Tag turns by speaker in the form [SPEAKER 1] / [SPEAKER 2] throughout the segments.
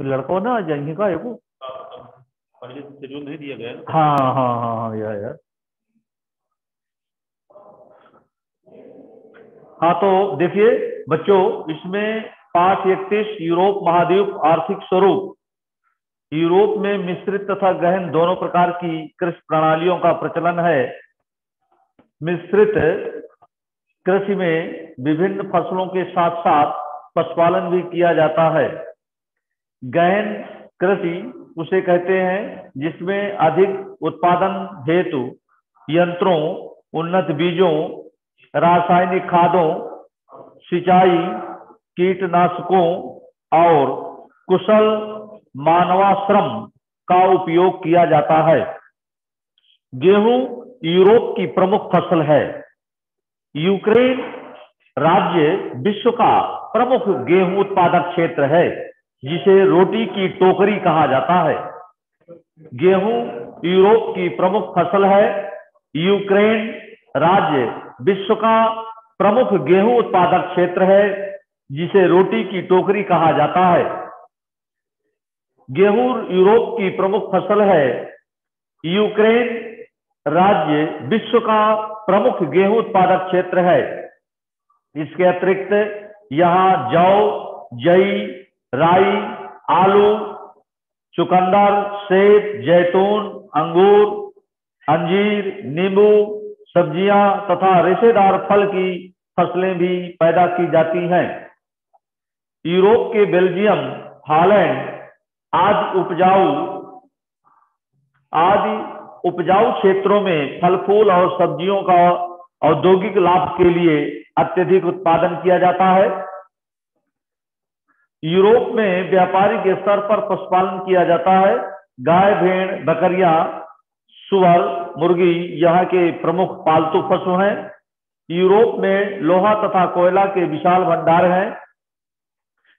[SPEAKER 1] लड़का ना यहीं का है वो।
[SPEAKER 2] शेड्यूल नहीं दिया गया।
[SPEAKER 1] हाँ हाँ हाँ हाँ यार। हाँ तो देखिए बच्चों, इसमें पाठ 31 यूरोप महाद्वीप आर्थिक स्वरूप। यूरोप में मिश्रित तथा गहन दोनों प्रकार की कृषि प्रणालियों का प्रचलन है। मिश्रित कृषि में विभिन्न फसलों के साथ साथ पशुपालन भी किया जाता है। गहन कृषि उसे कहते हैं जिसमें अधिक उत्पादन हेतु यंत्रों, उन्नत बीजों, रासायनिक खादों, सिंचाई, कीटनाशकों और कुशल मानवाश्रम का उपयोग किया जाता है। गेहूं यूरोप की प्रमुख फसल है। यूक्रेन राज्य विश्व का प्रमुख गेहूं उत्पादक क्षेत्र है, जिसे रोटी की टोकरी कहा जाता है। गेहूं यूरोप की प्रमुख फसल है। यूक्रेन राज्य विश्व का प्रमुख गेहूं उत्पादक क्षेत्र है, जिसे रोटी की टोकरी कहा जाता है। गेहूं यूरोप की प्रमुख फसल है। यूक्रेन राज्य विश्व का प्रमुख गेहूं उत्पादक क्षेत्र है। इसके अतिरिक्त यहाँ जौ, जई, राई, आलू, चुकंदर, सेब, जैतून, अंगूर, अंजीर, नींबू, सब्जियां तथा रेशेदार फल की फसलें भी पैदा की जाती हैं। यूरोप के बेल्जियम, हॉलैंड आदि उपजाऊ क्षेत्रों में फल फूल और सब्जियों का औद्योगिक लाभ के लिए अत्यधिक उत्पादन किया जाता है। यूरोप में व्यापारिक स्तर पर पशुपालन किया जाता है। गाय, भेड़, बकरियां, सुअर, मुर्गी यहाँ के प्रमुख पालतू पशु हैं। यूरोप में लोहा तथा कोयला के विशाल भंडार हैं।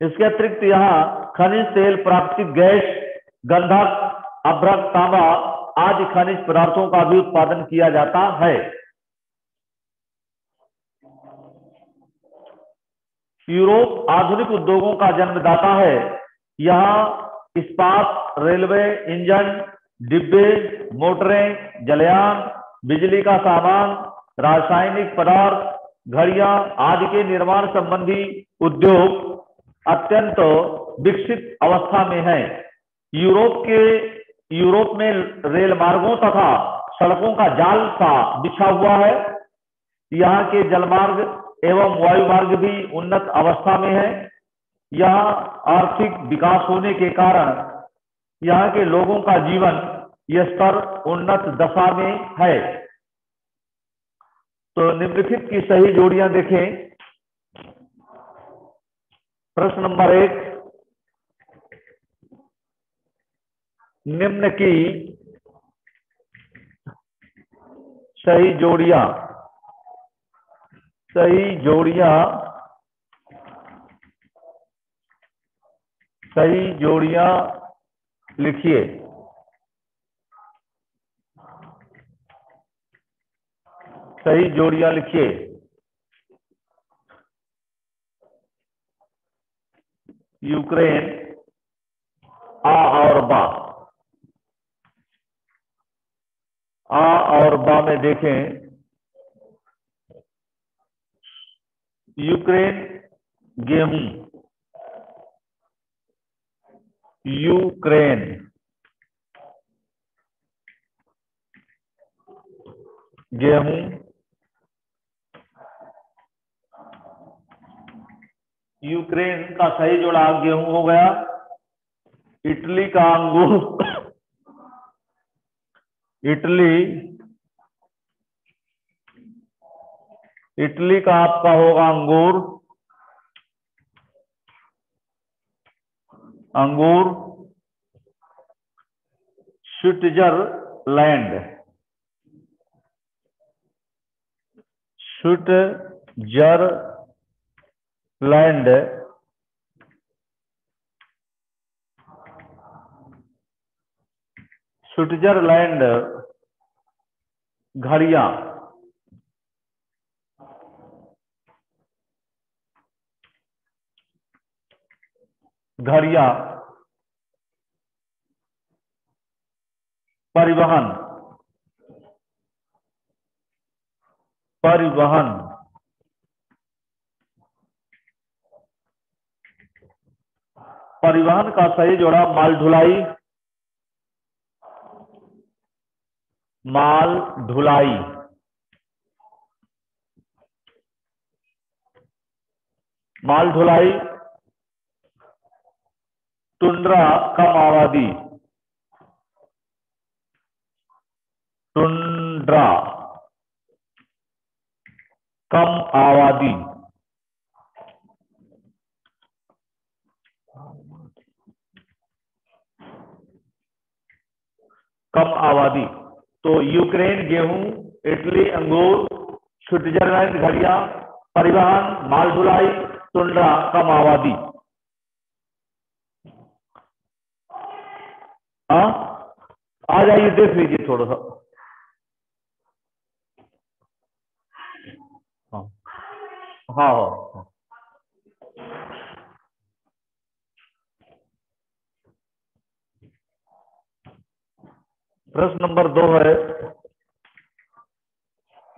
[SPEAKER 1] इसके अतिरिक्त यहाँ खनिज तेल, प्राकृतिक गैस, गंधक, अभ्रक, तांबा आदि खनिज पदार्थों का भी उत्पादन किया जाता है। यूरोप आधुनिक उद्योगों का जन्मदाता है। यहाँ इस्पात, रेलवे इंजन, डिब्बे, मोटरें, जलयान, बिजली का सामान, रासायनिक पदार्थ, घड़ियां आदि के निर्माण संबंधी उद्योग अत्यंत विकसित अवस्था में है। यूरोप में रेल मार्गों तथा सड़कों का जाल सा बिछा हुआ है। यहाँ के जलमार्ग एवं वायु मार्ग भी उन्नत अवस्था में है। यहाँ आर्थिक विकास होने के कारण यहाँ के लोगों का जीवन स्तर उन्नत दशा में है। तो निम्नलिखित की सही जोड़ियां देखें। प्रश्न नंबर 1, निम्न की सही जोड़ियां लिखिए। सही जोड़ियां लिखिए। यूक्रेन आ और बा। आ और बा में देखें। यूक्रेन गेहूं, यूक्रेन गेहूं, यूक्रेन का सही जोड़ा गेहूं हो गया। इटली का अंगूर, इटली का आपका होगा अंगूर। स्विट्जरलैंड घड़ियां। घड़ियां, परिवहन, परिवहन, परिवहन का सही जोड़ा माल ढुलाई, माल ढुलाई, माल ढुलाई, टुंड्रा कम आबादी, टुंड्रा कम आबादी, कम आबादी। तो यूक्रेन गेहूं, इटली अंगूर, स्विट्जरलैंड घड़ियां, परिवहन, माल ढुलाई, टुंड्रा कम आबादी। हाँ, आ जाइए देख लीजिए थोड़ा सा। हाँ हाँ हाँ। प्रश्न नंबर 2 है,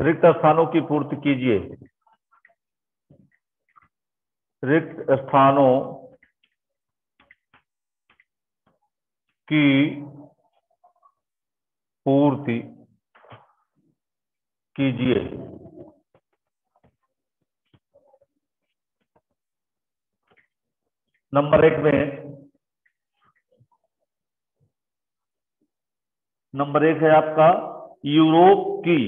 [SPEAKER 1] रिक्त स्थानों की पूर्ति कीजिए। रिक्त स्थानों की पूर्ति कीजिए। नंबर 1 में, नंबर 1 है आपका यूरोप की,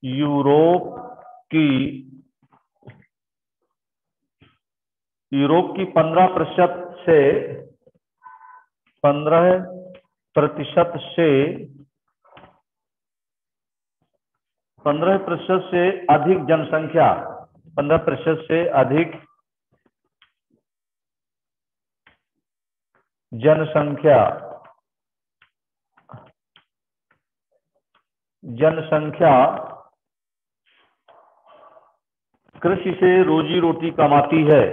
[SPEAKER 1] यूरोप की, यूरोप की 15% से 15% से 15% से अधिक जनसंख्या, 15% से अधिक जनसंख्या, जनसंख्या कृषि से रोजी रोटी कमाती है।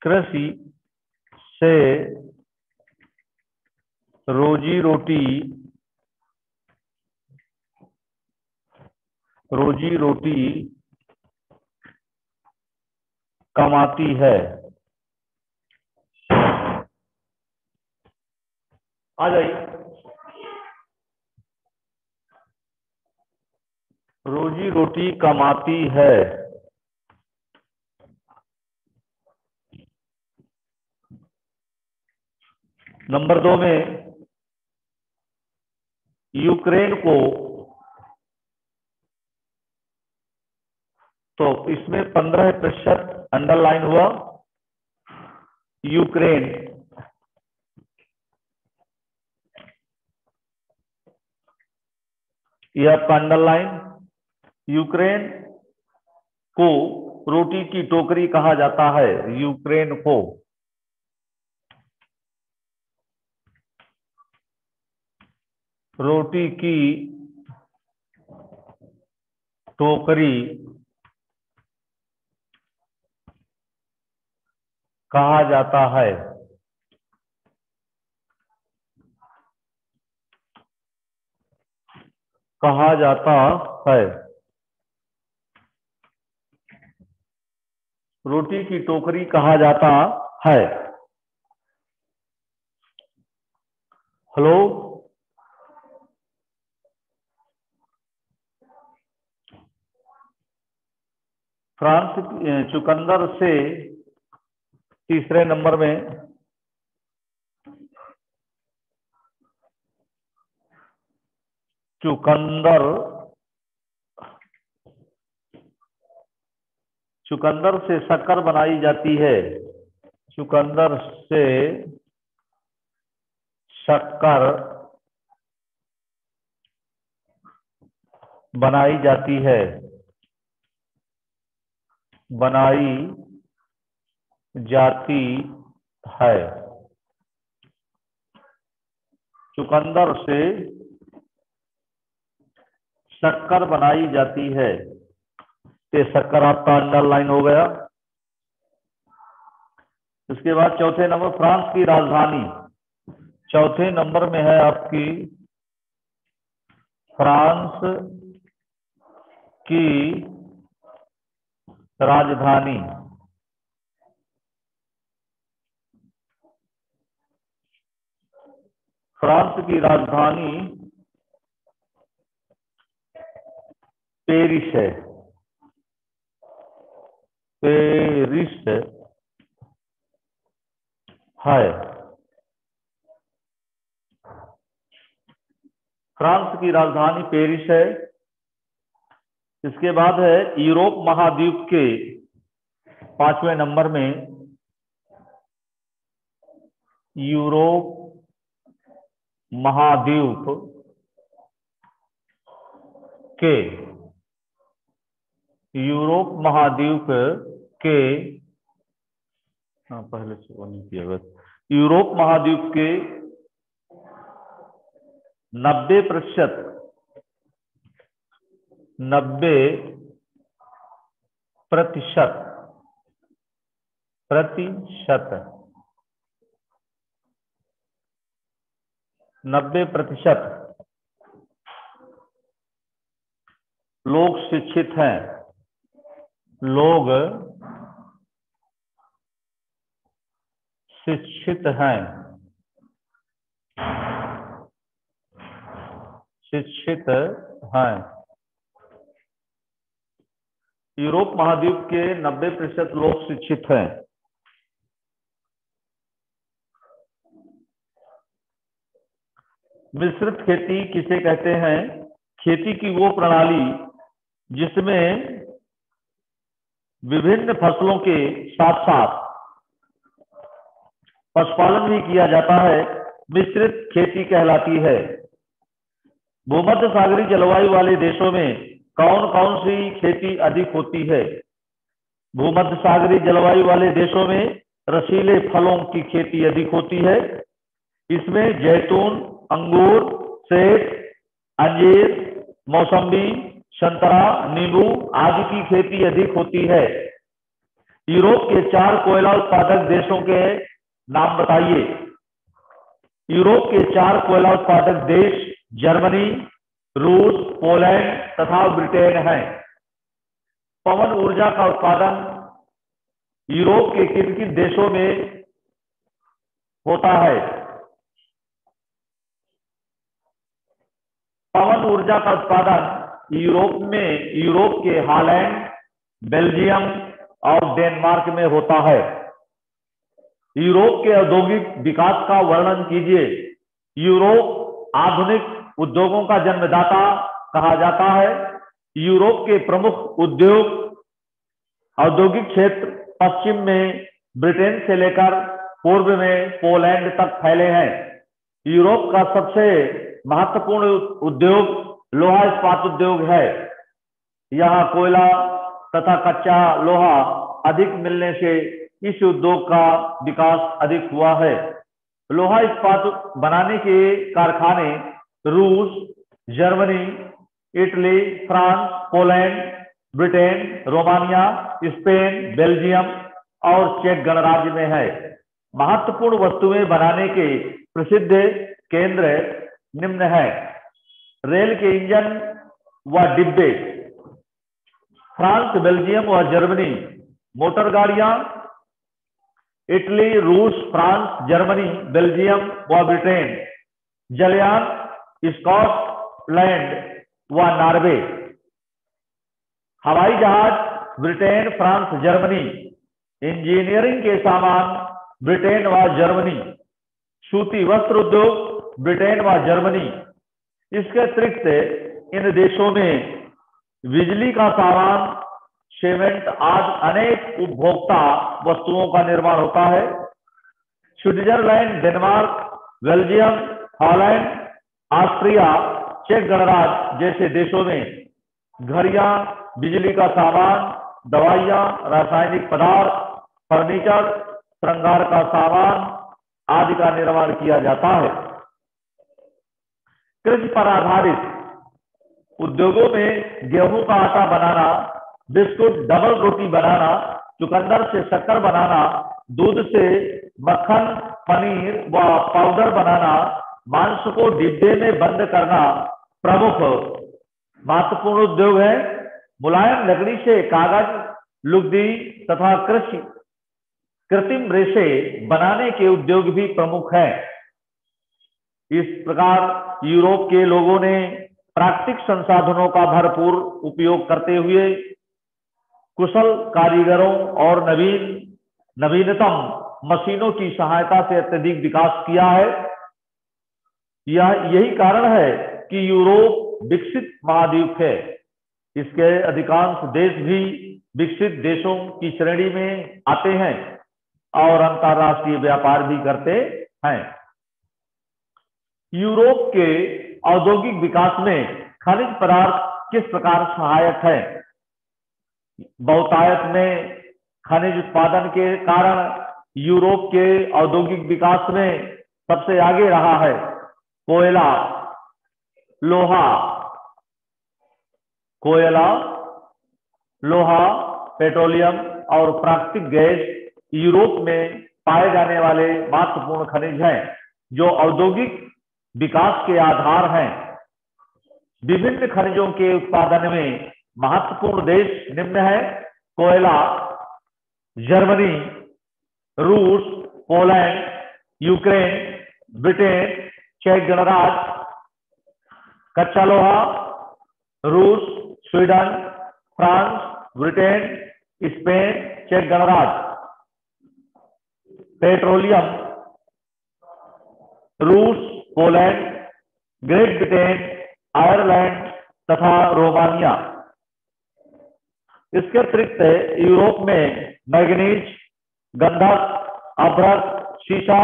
[SPEAKER 1] कृषि से रोजी रोटी, रोजी रोटी कमाती है। आ जाइए, रोजी रोटी कमाती है। नंबर 2 में, यूक्रेन को, तो इसमें 15% अंडरलाइन हुआ, यूक्रेन, यह आपका अंडरलाइन। यूक्रेन को रोटी की टोकरी कहा जाता है। यूक्रेन को रोटी की टोकरी कहा जाता है। कहा जाता है, रोटी की टोकरी कहा जाता है। हेलो, फ्रांस चुकंदर से तीसरे नंबर में, चुकंदर, चुकंदर से शक्कर बनाई जाती है। चुकंदर से शक्कर बनाई जाती है, बनाई जाती है। चुकंदर से शक्कर बनाई जाती है। ये शक्कर आपका अंडरलाइन हो गया। इसके बाद चौथे नंबर फ्रांस की राजधानी, चौथे नंबर में है आपकी फ्रांस की राजधानी। फ्रांस की राजधानी पेरिस है। पेरिस है। फ्रांस की राजधानी पेरिस है। इसके बाद है यूरोप महाद्वीप के 5वें नंबर में यूरोप महाद्वीप के पहले से वो नहीं किया गया। यूरोप महाद्वीप के 90% लोग शिक्षित हैं। लोग शिक्षित हैं। यूरोप महाद्वीप के 90% लोग शिक्षित हैं। मिश्रित खेती किसे कहते हैं? खेती की वो प्रणाली जिसमें विभिन्न फसलों के साथ साथ पशुपालन भी किया जाता है, मिश्रित खेती कहलाती है। भूमध्य सागरीय जलवायु वाले देशों में कौन कौन सी खेती अधिक होती है? भूमध्य सागरीय जलवायु वाले देशों में रसीले फलों की खेती अधिक होती है। इसमें जैतून, अंगूर, सेब, अंजीर, मौसम्बी, संतरा, नींबू आदि की खेती अधिक होती है। यूरोप के 4 कोयला उत्पादक देशों के नाम बताइए। यूरोप के 4 कोयला उत्पादक देश जर्मनी, रूस, पोलैंड तथा ब्रिटेन हैं। पवन ऊर्जा का उत्पादन यूरोप के किन किन देशों में होता है? पवन ऊर्जा का उत्पादन यूरोप के हॉलैंड, बेल्जियम और डेनमार्क में होता है। यूरोप के औद्योगिक विकास का वर्णन कीजिए। यूरोप आधुनिक उद्योगों का जन्मदाता कहा जाता है। यूरोप के प्रमुख औद्योगिक क्षेत्र पश्चिम में ब्रिटेन से लेकर पूर्व में पोलैंड तक फैले हैं। यूरोप का सबसे महत्वपूर्ण उद्योग लोहा इस्पात उद्योग है। यहाँ कोयला तथा कच्चा लोहा अधिक मिलने से इस उद्योग का विकास अधिक हुआ है। लोहा इस्पात बनाने के कारखाने रूस, Germany, Italy, France, Poland, Britain, Romania, Spain, Belgium और चेक गणराज्य में है। महत्वपूर्ण वस्तुएं बनाने के प्रसिद्ध केंद्र निम्न है। रेल के इंजन व डिब्बे फ्रांस, बेल्जियम व जर्मनी। मोटर गाड़ियां इटली, रूस, फ्रांस, जर्मनी, बेल्जियम व ब्रिटेन। जलयान स्कॉटलैंड व नॉर्वे। हवाई जहाज ब्रिटेन, फ्रांस, जर्मनी। इंजीनियरिंग के सामान ब्रिटेन व जर्मनी। सूती वस्त्र उद्योग ब्रिटेन व जर्मनी। इसके अतिरिक्त इन देशों में बिजली का सामान, सीमेंट आदि अनेक उपभोक्ता वस्तुओं का निर्माण होता है। Switzerland, Denmark, Belgium, Holland, Austria, चेक गणराज्य जैसे देशों में घड़ियां, बिजली का सामान, दवाइयां, रासायनिक पदार्थ, फर्नीचर, श्रृंगार का सामान आदि का निर्माण किया जाता है। कृषि पर आधारित उद्योगों में गेहूं का आटा बनाना, बिस्कुट, डबल रोटी बनाना, चुकंदर से शक्कर बनाना, दूध से मक्खन, पनीर व पाउडर बनाना, मांस को डिब्बे में बंद करना प्रमुख महत्वपूर्ण उद्योग है। मुलायम लकड़ी से कागज, लुगदी तथा कृत्रिम रेशे बनाने के उद्योग भी प्रमुख हैं। इस प्रकार यूरोप के लोगों ने प्राकृतिक संसाधनों का भरपूर उपयोग करते हुए कुशल कारीगरों और नवीनतम मशीनों की सहायता से अत्यधिक विकास किया है। यही कारण है कि यूरोप विकसित महाद्वीप है। इसके अधिकांश देश भी विकसित देशों की श्रेणी में आते हैं और अंतर्राष्ट्रीय व्यापार भी करते हैं। यूरोप के औद्योगिक विकास में खनिज पदार्थ किस प्रकार सहायक है? बहुतायत में खनिज उत्पादन के कारण यूरोप के औद्योगिक विकास में सबसे आगे रहा है। कोयला, लोहा, पेट्रोलियम और प्राकृतिक गैस यूरोप में पाए जाने वाले महत्वपूर्ण खनिज हैं जो औद्योगिक विकास के आधार हैं। विभिन्न खनिजों के उत्पादन में महत्वपूर्ण देश निम्न है: कोयला, जर्मनी, रूस, पोलैंड, यूक्रेन, ब्रिटेन, चेक गणराज्य। कच्चा लोहा: रूस, स्वीडन, फ्रांस, ब्रिटेन, स्पेन, चेक गणराज्य। पेट्रोलियम: रूस, पोलैंड, ग्रेट ब्रिटेन, आयरलैंड तथा रोमानिया। इसके अतिरिक्त यूरोप में मैग्नीज, गंधक, अभ्रक, सीसा,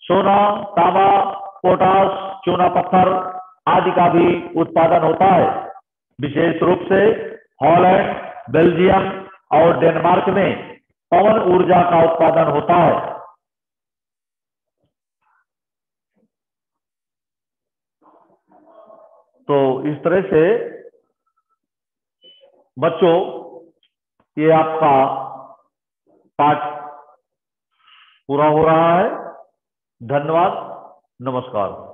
[SPEAKER 1] सोना, तांबा, पोटाश, चूना पत्थर आदि का भी उत्पादन होता है। विशेष रूप से हॉलैंड, बेल्जियम और डेनमार्क में पवन ऊर्जा का उत्पादन होता है। तो इस तरह से बच्चों ये आपका पाठ पूरा हो रहा है। धन्यवाद, नमस्कार।